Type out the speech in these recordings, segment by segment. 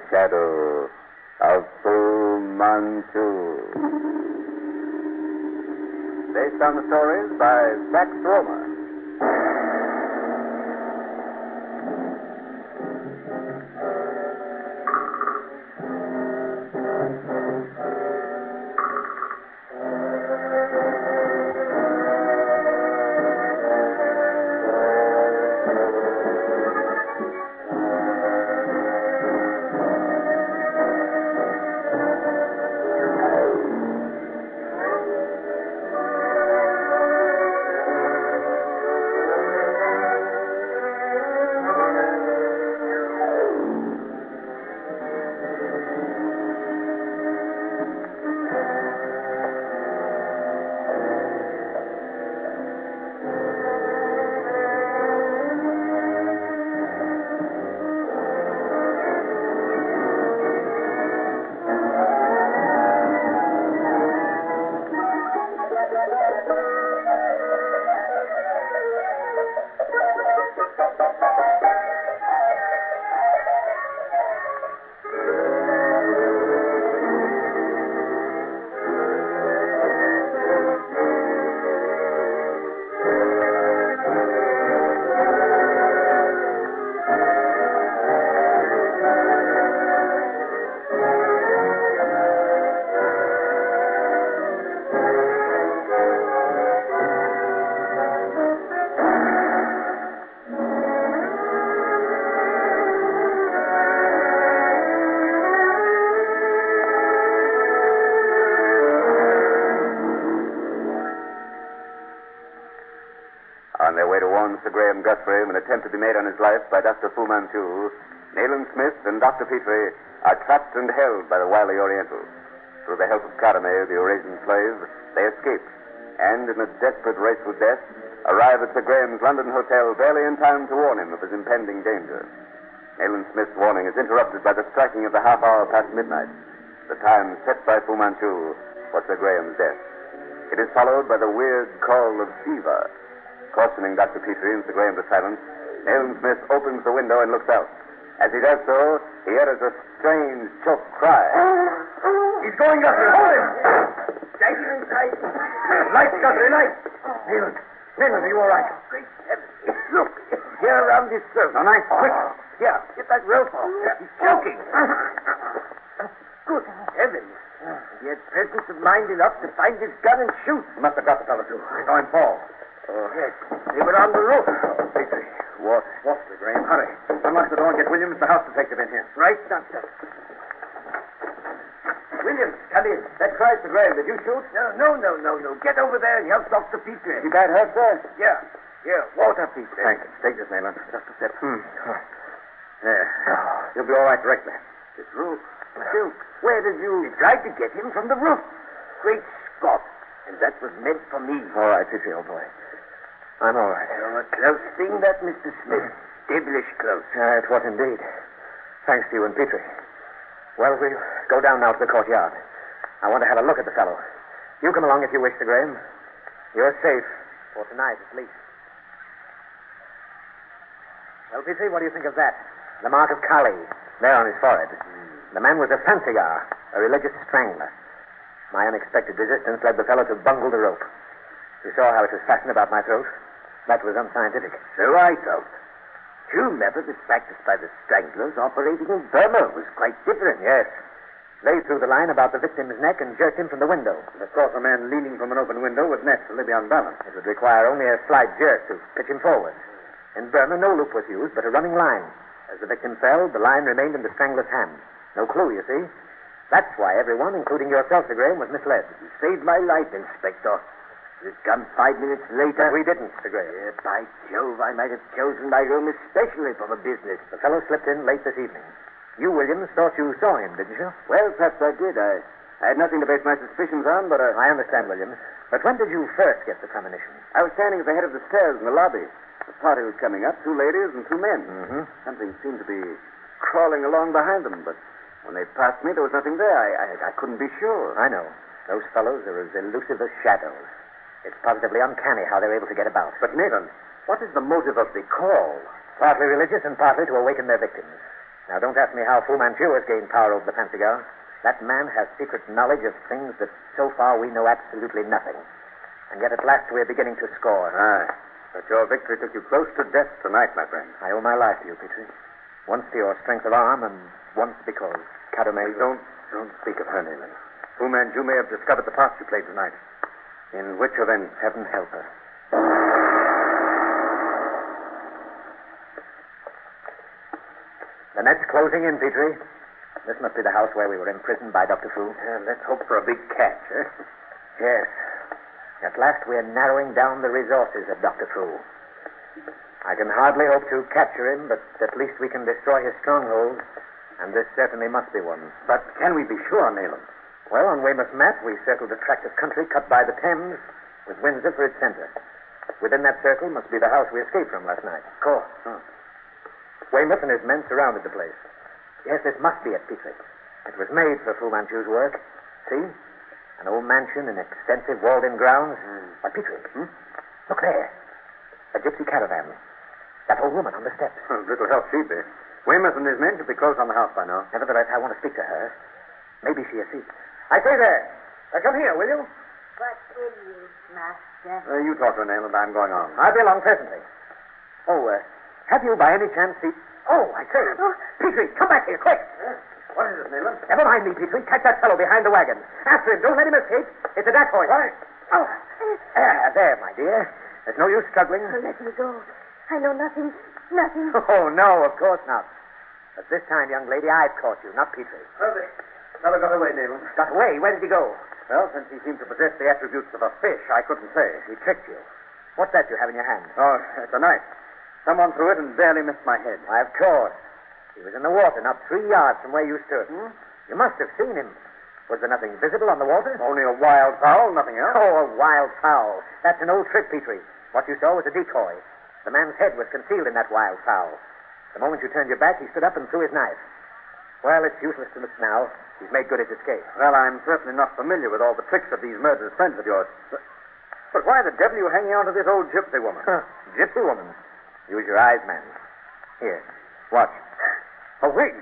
shadow of Fu Manchu. Based on the stories by Sax Romer. On their way to warn Sir Graham Guthrie of an attempt to be made on his life by Dr. Fu Manchu, Nayland Smith and Dr. Petrie are trapped and held by the wily Oriental. Through the help of Karamaneh, the Eurasian slave, they escape, and in a desperate race with death, arrive at Sir Graham's London hotel barely in time to warn him of his impending danger. Nayland Smith's warning is interrupted by the striking of the half hour past midnight, the time set by Fu Manchu for Sir Graham's death. It is followed by the weird call of Siva. Cautioning Dr. Petrie and Sir Graham to silence, Nayland Smith opens the window and looks out. As he does so, he utters a strange, choked cry. He's going, Guthrie. Hold him. Take him inside. Light, Guthrie, light. Nayland, are you all right? Great heavens. Look, here around this circle. All right, quick. Here, get that rope off. He's choking. Good heavens. He had presence of mind enough to find his gun and shoot. He must have got the fellow, too. I saw him fall. Yes, they were on the roof. Petrie, what? Sir Graham, hurry. Unlock the door and get Williams, the house detective, in here. Right, Doctor. Williams, come in. That cries Sir Graham. Did you shoot? No. Get over there and help Dr. Petrie. He bad hurt, sir? Yeah. Here, water, Petrie. Thank you. Take this, Nayland. Just a step. There. You'll be all right directly. This roof. Still, where did you... He tried to get him from the roof. Great Scott. And that was meant for me. All right, Petrie, old boy. I'm all right. A close thing, that, Mr. Smith. Devilish close. It was indeed. Thanks to you and Petrie. Well, we'll go down now to the courtyard. I want to have a look at the fellow. You come along if you wish, Sir Graham. You're safe. For tonight, at least. Well, Petrie, what do you think of that? The mark of Kali, there on his forehead. The man was a Fansigar, a religious strangler. My unexpected resistance led the fellow to bungle the rope. You saw how it was fastened about my throat? That was unscientific. So I thought. You remember the practice by the stranglers operating in Burma was quite different. Yes. They threw the line about the victim's neck and jerked him from the window. And of course, a man leaning from an open window would naturally be unbalanced. It would require only a slight jerk to pitch him forward. In Burma, no loop was used, but a running line. As the victim fell, the line remained in the strangler's hand. No clue, you see. That's why everyone, including yourself, Sir Graham, was misled. You saved my life, Inspector. You'd come 5 minutes later. But we didn't, Sir Graham. By Jove, I might have chosen my room especially for the business. The fellow slipped in late this evening. You, Williams, thought you saw him, didn't you? Well, perhaps I did. I had nothing to base my suspicions on, but I understand, Williams. But when did you first get the premonition? I was standing at the head of the stairs in the lobby. The party was coming up, 2 ladies and 2 men. Mm-hmm. Something seemed to be crawling along behind them, but when they passed me, there was nothing there. I couldn't be sure. I know. Those fellows are as elusive as shadows. It's positively uncanny how they're able to get about. But, Nathan, what is the motive of the call? Partly religious and partly to awaken their victims. Now, don't ask me how Fu Manchu has gained power over the fancy girl. That man has secret knowledge of things that so far we know absolutely nothing. And yet at last we're beginning to score. Aye. But your victory took you close to death tonight, my friend. I owe my life to you, Petrie. Once to your strength of arm, and once because Karamaneh... Don't speak of her, Nayland. Fu Manchu may have discovered the part you played tonight. In which event, heaven help her. The net's closing in, Petrie. This must be the house where we were imprisoned by Dr. Fu. Let's hope for a big catch, eh? Yes. At last we're narrowing down the resources of Dr. Fu. I can hardly hope to capture him, but at least we can destroy his stronghold, and this certainly must be one. But can we be sure, Nayland? Well, on Weymouth's map, we circled a tract of country cut by the Thames, with Windsor for its center. Within that circle must be the house we escaped from last night. Of course. Oh. Weymouth and his men surrounded the place. Yes, this must be it, Petrie. It was made for Fu Manchu's work. See? An old mansion in extensive walled-in grounds. But, Petrie, look there. A gypsy caravan. That old woman on the steps. Little help she'd be. Weymouth and his men should be close on the house by now. Nevertheless, I want to speak to her. Maybe she has seen. I say there. Come here, will you? What will you, Master? You talk to her, Nayland. I'm going on. I'll be along presently. Oh, have you by any chance seen... Oh, I say. Oh. Petrie, come back here, quick. What is it, Nayland? Never mind me, Petrie. Catch that fellow behind the wagon. After him. Don't let him escape. It's a dacoit. Right. Oh. There, my dear. There's no use struggling. Oh, let me go. I know nothing. Nothing. Oh, no, of course not. But this time, young lady, I've caught you, not Petrie. Well, the fellow got away, Nayland. Got away? Where did he go? Well, since he seemed to possess the attributes of a fish, I couldn't say. He tricked you. What's that you have in your hand? Oh, it's a knife. Someone threw it and barely missed my head. Why, of course. He was in the water, not 3 yards from where you stood. You must have seen him. Was there nothing visible on the water? Only a wild fowl, nothing else. Oh, a wild fowl. That's an old trick, Petrie. What you saw was a decoy. The man's head was concealed in that wild fowl. The moment you turned your back, he stood up and threw his knife. Well, it's useless to look now. He's made good his escape. Well, I'm certainly not familiar with all the tricks of these murderous friends of yours. But why the devil are you hanging on to this old gypsy woman? Gypsy woman? Use your eyes, man. Here, watch. Oh, wait.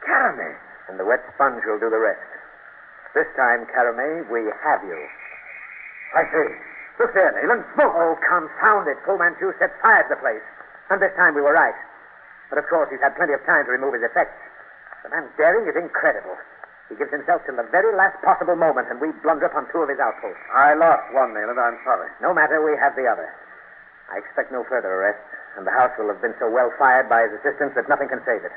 Karamaneh. And the wet sponge will do the rest. This time, Karamaneh, we have you. I say. Look there, Nayland. Smoke. Oh, confound it. Fu Manchu set fire to the place. And this time we were right. But, of course, he's had plenty of time to remove his effects. The man's daring is incredible. He gives himself till the very last possible moment, and we blunder upon 2 of his outposts. I lost one, Nayland. I'm sorry. No matter, we have the other. I expect no further arrests, and the house will have been so well fired by his assistance that nothing can save it.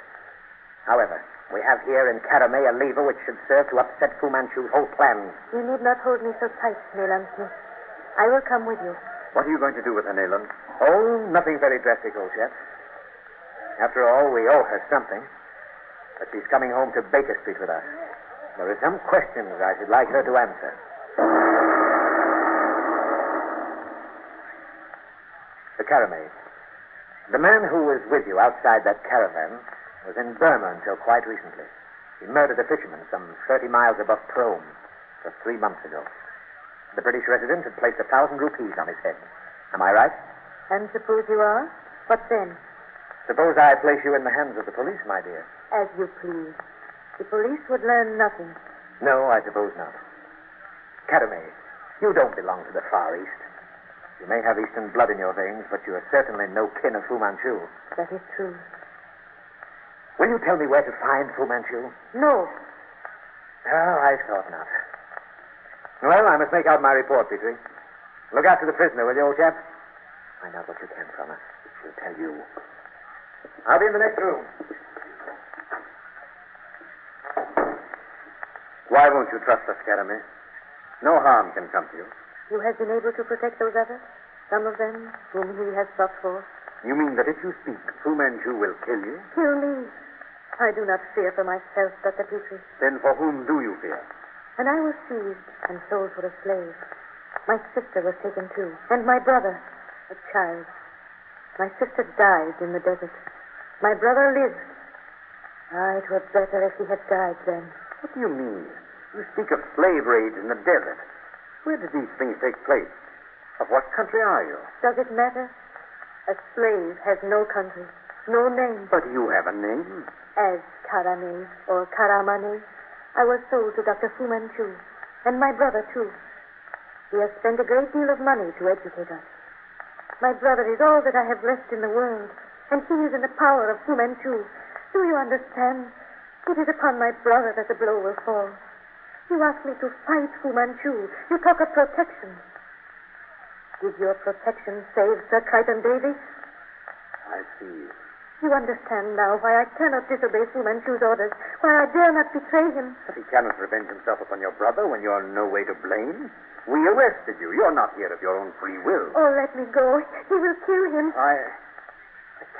However, we have here in Karamaneh a lever which should serve to upset Fu Manchu's whole plan. You need not hold me so tight, Nayland Smith. I will come with you. What are you going to do with her, Nayland? Oh, nothing very drastic, old chap. After all, we owe her something. But she's coming home to Baker Street with us. There are some questions I should like her to answer. The Karamaneh. The man who was with you outside that caravan was in Burma until quite recently. He murdered a fisherman some 30 miles above Prome just 3 months ago. The British resident had placed 1,000 rupees on his head. Am I right? And suppose you are? What then? Suppose I place you in the hands of the police, my dear. As you please. The police would learn nothing. No, I suppose not. Karamaneh, you don't belong to the Far East. You may have Eastern blood in your veins, but you are certainly no kin of Fu Manchu. That is true. Will you tell me where to find Fu Manchu? No. Oh, I thought not. Well, I must make out my report, Petrie. Look after the prisoner, will you, old chap? Find out what you can from her. She'll tell you. I'll be in the next room. Why won't you trust us, Karamaneh? No harm can come to you. You have been able to protect those others? Some of them whom he has sought for? You mean that if you speak, Fu Manchu will kill you? Kill me. I do not fear for myself, Dr. Petrie. Then for whom do you fear? When I was seized and sold for a slave, my sister was taken too, and my brother, a child. My sister died in the desert. My brother lived. Ah, it were better if he had died then. What do you mean? You speak of slave raids in the desert. Where did these things take place? Of what country are you? Does it matter? A slave has no country. No name. But you have a name. As Karamaneh or Karamaneh, I was sold to Dr. Fu Manchu, and my brother, too. He has spent a great deal of money to educate us. My brother is all that I have left in the world, and he is in the power of Fu Manchu. Do you understand? It is upon my brother that the blow will fall. You ask me to fight Fu Manchu. You talk of protection. Did your protection save Sir Crichton Davies? I see. You understand now why I cannot disobey Fu Manchu's orders, why I dare not betray him. But he cannot revenge himself upon your brother when you're in no way to blame. We arrested you. You're not here of your own free will. Oh, let me go. He will kill him. I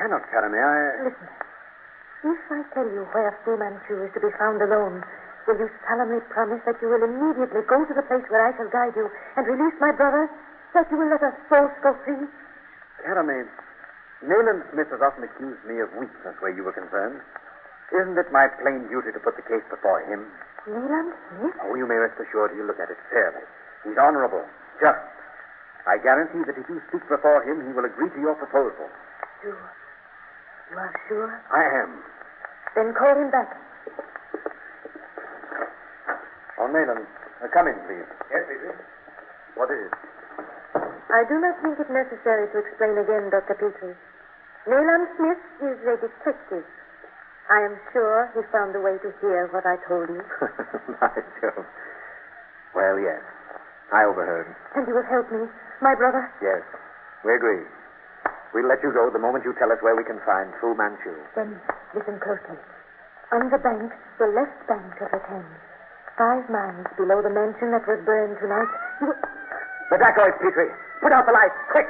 cannot, Karamaneh. Listen. If I tell you where Fu Manchu is to be found alone, will you solemnly promise that you will immediately go to the place where I shall guide you and release my brother, that you will let us both go free? Karamaneh, Nayland Smith has often accused me of weakness where you were concerned. Isn't it my plain duty to put the case before him? Nayland Smith? Oh, you may rest assured he'll look at it fairly. He's honorable, just. I guarantee that if you speak before him, he will agree to your proposal. You are sure? I am. Then call him back. Oh, Nayland, come in, please. Yes, Petrie. What is it? I do not think it necessary to explain again, Dr. Petrie. Nayland Smith is a detective. I am sure he found a way to hear what I told you. By Jove. Well, yes. I overheard. And you will help me, my brother? Yes. We agree. We'll let you go the moment you tell us where we can find Fu Manchu. Then listen closely. On the bank, the left bank of the Thames, 5 miles below the mansion that was burned tonight, you will... The dacoits, Petrie. Put out the lights, quick.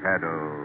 Shadow